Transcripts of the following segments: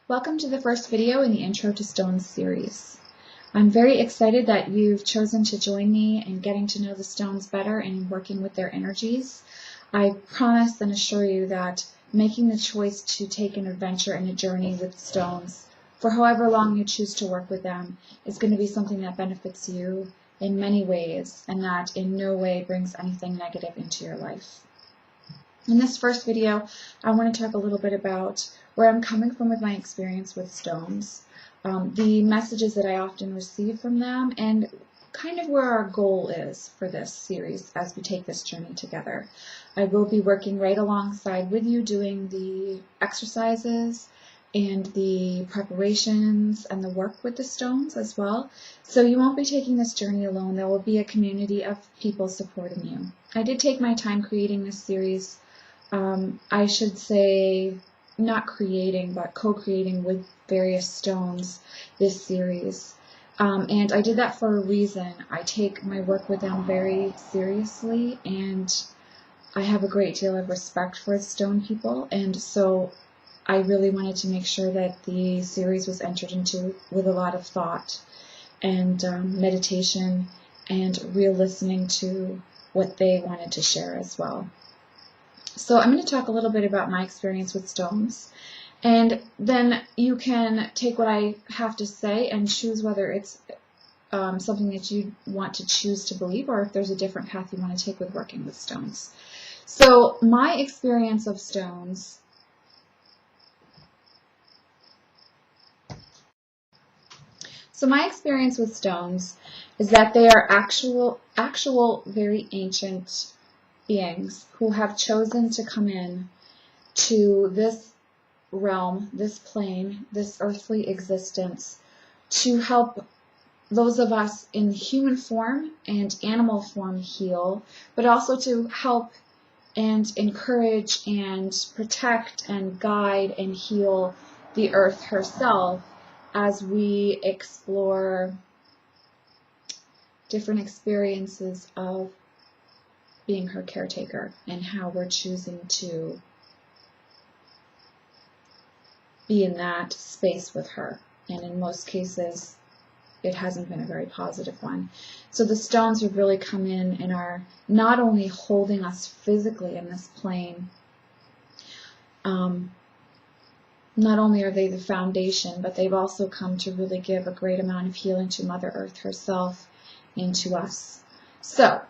Welcome to the first video in the Intro to Stones series. I'm very excited that you've chosen to join me in getting to know the stones better and working with their energies. I promise and assure you that making the choice to take an adventure and a journey with stones for however long you choose to work with them is going to be something that benefits you in many ways and that in no way brings anything negative into your life. In this first video, I want to talk a little bit about where I'm coming from with my experience with stones, the messages that I often receive from them, and kind of where our goal is for this series as we take this journey together. I will be working right alongside with you doing the exercises and the preparations and the work with the stones as well. So you won't be taking this journey alone. There will be a community of people supporting you. I did take my time creating this series. I should say not creating, but co-creating with various stones this series. And I did that for a reason. I take my work with them very seriously, and I have a great deal of respect for stone people, and so I really wanted to make sure that the series was entered into with a lot of thought and meditation and real listening to what they wanted to share as well. So I'm going to talk a little bit about my experience with stones, and then you can take what I have to say and choose whether it's something that you want to choose to believe or if there's a different path you want to take with working with stones. So my experience of stones is that they are actual very ancient beings who have chosen to come in to this realm, this plane, this earthly existence to help those of us in human form and animal form heal, but also to help and encourage and protect and guide and heal the earth herself as we explore different experiences of being her caretaker and how we're choosing to be in that space with her. And in most cases, it hasn't been a very positive one. So the stones have really come in and are not only holding us physically in this plane, not only are they the foundation, but they've also come to really give a great amount of healing to Mother Earth herself and to us. So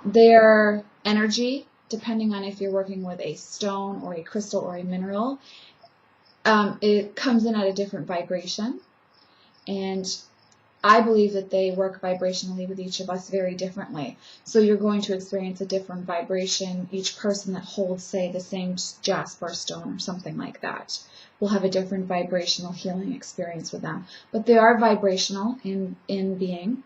their energy, depending on if you're working with a stone or a crystal or a mineral, it comes in at a different vibration, and I believe that they work vibrationally with each of us very differently. So you're going to experience a different vibration. Each person that holds, say, the same jasper stone or something like that will have a different vibrational healing experience with them. But they are vibrational in being,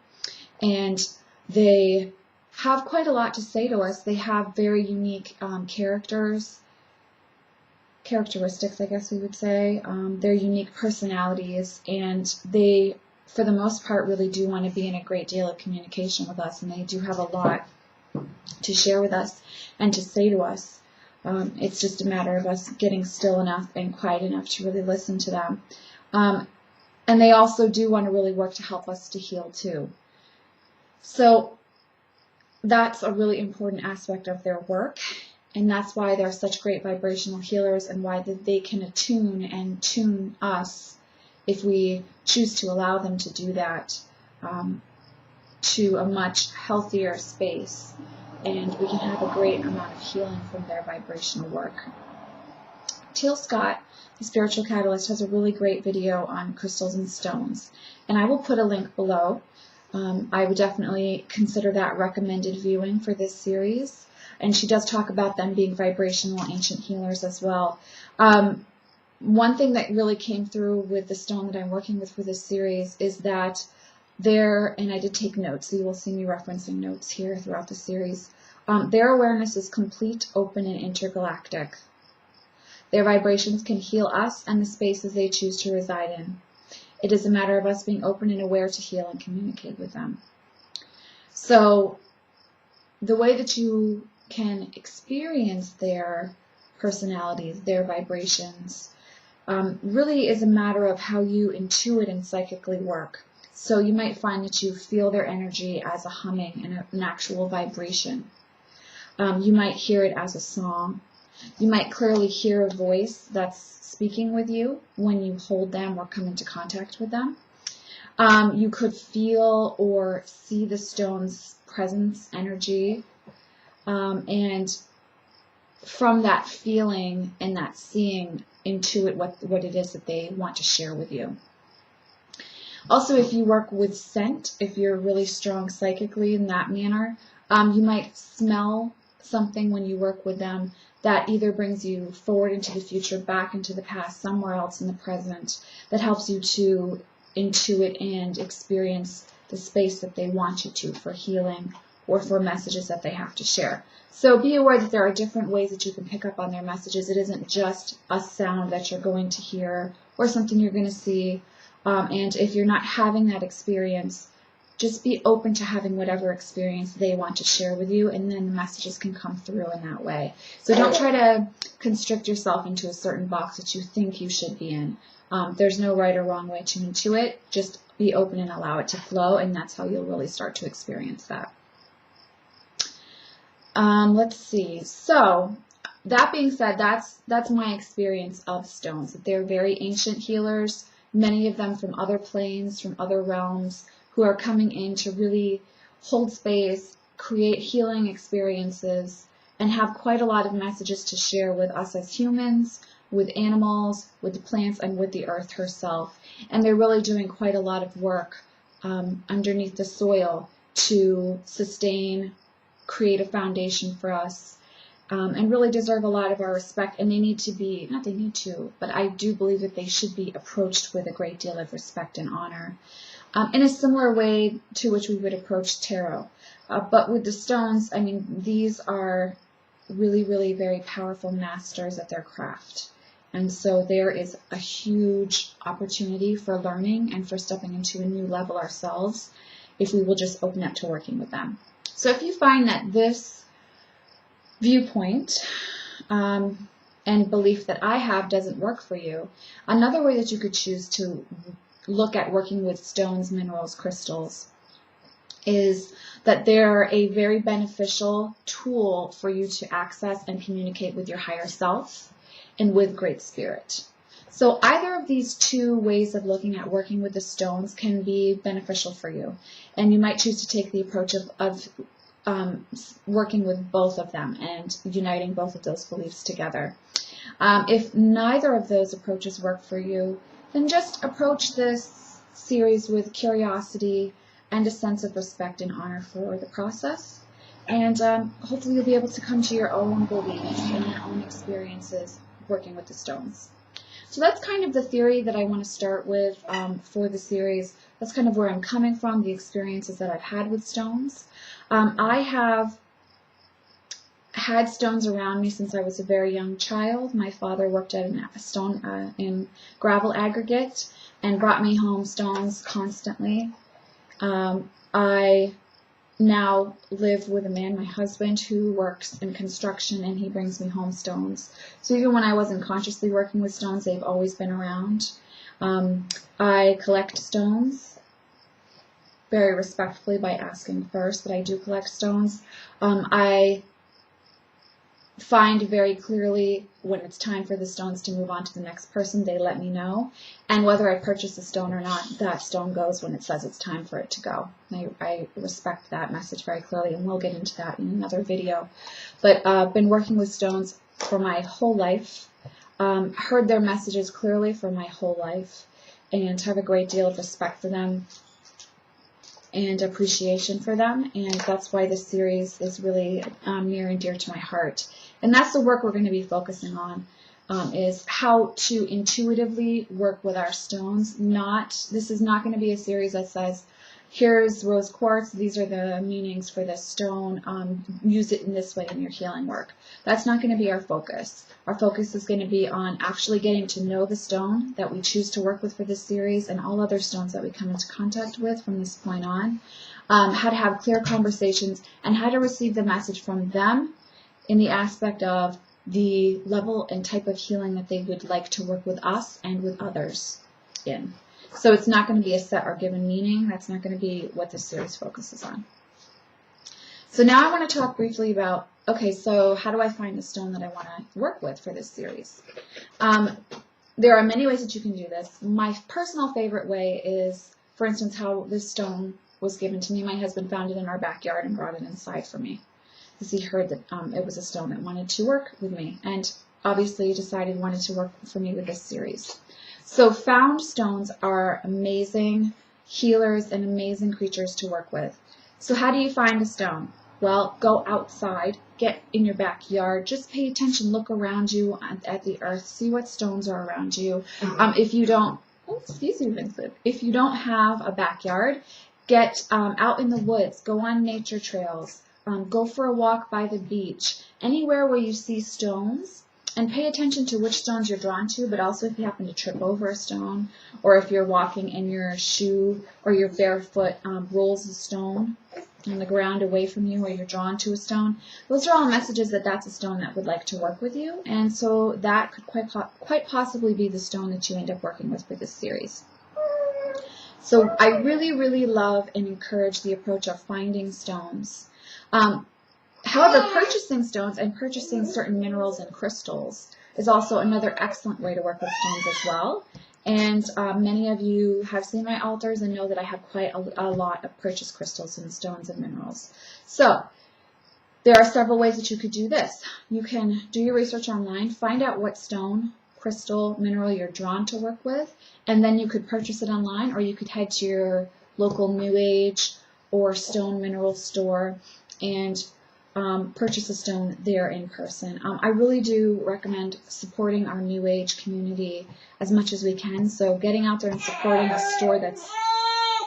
and they have quite a lot to say to us. They have very unique characteristics, I guess we would say. They're unique personalities, and they, for the most part, really do want to be in a great deal of communication with us, and they do have a lot to share with us and to say to us. It's just a matter of us getting still enough and quiet enough to really listen to them. And they also do want to really work to help us to heal too. So that's a really important aspect of their work, and that's why they're such great vibrational healers and why they can attune and tune us, if we choose to allow them to do that, to a much healthier space, and we can have a great amount of healing from their vibrational work. Teal Scott, the Spiritual Catalyst, has a really great video on crystals and stones, and I will put a link below. I would definitely consider that recommended viewing for this series. And she does talk about them being vibrational ancient healers as well. One thing that really came through with the stone that I'm working with for this series is that and I did take notes, so you will see me referencing notes here throughout the series, their awareness is complete, open, and intergalactic. Their vibrations can heal us and the spaces they choose to reside in. It is a matter of us being open and aware to heal and communicate with them. So the way that you can experience their personalities, their vibrations. Really is a matter of how you intuit and psychically work. So you might find that you feel their energy as a humming and an actual vibration. You might hear it as a song. You might clearly hear a voice that's speaking with you when you hold them or come into contact with them. You could feel or see the stone's presence, energy, and from that feeling and that seeing, intuit what it is that they want to share with you. Also, if you work with scent, if you're really strong psychically in that manner, you might smell something when you work with them that either brings you forward into the future, back into the past, somewhere else in the present, that helps you to intuit and experience the space that they want you to for healing or for messages that they have to share. So be aware that there are different ways that you can pick up on their messages. It isn't just a sound that you're going to hear or something you're going to see. And if you're not having that experience, just be open to having whatever experience they want to share with you, and then the messages can come through in that way. So don't try to constrict yourself into a certain box that you think you should be in. There's no right or wrong way to intuit. Just be open and allow it to flow, and that's how you'll really start to experience that. Let's see. So that being said, that's my experience of stones. That they're very ancient healers, many of them from other planes, from other realms, who are coming in to really hold space, create healing experiences, and have quite a lot of messages to share with us as humans, with animals, with the plants, and with the earth herself. And they're really doing quite a lot of work underneath the soil to sustain, create a foundation for us, and really deserve a lot of our respect. And they need to be, not they need to, but I do believe that they should be approached with a great deal of respect and honor. In a similar way to which we would approach tarot. But with the stones, I mean, these are really, really very powerful masters at their craft. And so there is a huge opportunity for learning and for stepping into a new level ourselves if we will just open up to working with them. So if you find that this viewpoint and belief that I have doesn't work for you, another way that you could choose to look at working with stones, minerals, crystals, is that they're a very beneficial tool for you to access and communicate with your higher self and with Great Spirit. So either of these two ways of looking at working with the stones can be beneficial for you, and you might choose to take the approach of working with both of them and uniting both of those beliefs together. If neither of those approaches work for you, then just approach this series with curiosity and a sense of respect and honor for the process. And hopefully you'll be able to come to your own beliefs and your own experiences working with the stones. So that's kind of the theory that I want to start with for the series. That's kind of where I'm coming from, the experiences that I've had with stones. I have had stones around me since I was a very young child. My father worked at a stone in gravel aggregate and brought me home stones constantly. I now live with a man, my husband, who works in construction, and he brings me home stones. So even when I wasn't consciously working with stones, they've always been around. I collect stones very respectfully by asking first, but I do collect stones. I find very clearly when it's time for the stones to move on to the next person. They let me know, and whether I purchase a stone or not, that stone goes when it says it's time for it to go. I respect that message very clearly, and we'll get into that in another video. But I've been working with stones for my whole life, heard their messages clearly for my whole life, and have a great deal of respect for them and appreciation for them, and that's why this series is really near and dear to my heart. And that's the work we're going to be focusing on, is how to intuitively work with our stones. This is not going to be a series that says, here's rose quartz, these are the meanings for this stone, use it in this way in your healing work. That's not going to be our focus. Our focus is going to be on actually getting to know the stone that we choose to work with for this series and all other stones that we come into contact with from this point on, how to have clear conversations, and how to receive the message from them in the aspect of the level and type of healing that they would like to work with us and with others in. So it's not going to be a set or given meaning. That's not going to be what this series focuses on. So now I want to talk briefly about, okay, so how do I find the stone that I want to work with for this series? There are many ways that you can do this. My personal favorite way is, for instance, how this stone was given to me. My husband found it in our backyard and brought it inside for me, because he heard that it was a stone that wanted to work with me, and obviously decided he wanted to work for me with this series. So found stones are amazing healers and amazing creatures to work with. So how do you find a stone? Well, go outside, get in your backyard, just pay attention, look around you at the earth, see what stones are around you. If you don't, if you don't have a backyard, get out in the woods, go on nature trails, go for a walk by the beach, anywhere where you see stones, and pay attention to which stones you're drawn to, but also if you happen to trip over a stone, or if you're walking and your shoe or your barefoot rolls a stone on the ground away from you, or you're drawn to a stone. Those are all messages that that's a stone that would like to work with you, and so that could quite possibly be the stone that you end up working with for this series. So I really, really love and encourage the approach of finding stones. However, purchasing stones and purchasing certain minerals and crystals is also another excellent way to work with stones as well. And many of you have seen my altars and know that I have quite a lot of purchased crystals and stones and minerals. So there are several ways that you could do this. You can do your research online, find out what stone, crystal, mineral you're drawn to work with, and then you could purchase it online, or you could head to your local New Age or stone mineral store and purchase a stone there in person. I really do recommend supporting our New Age community as much as we can. So getting out there and supporting a store that's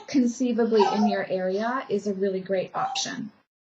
conceivably in your area is a really great option.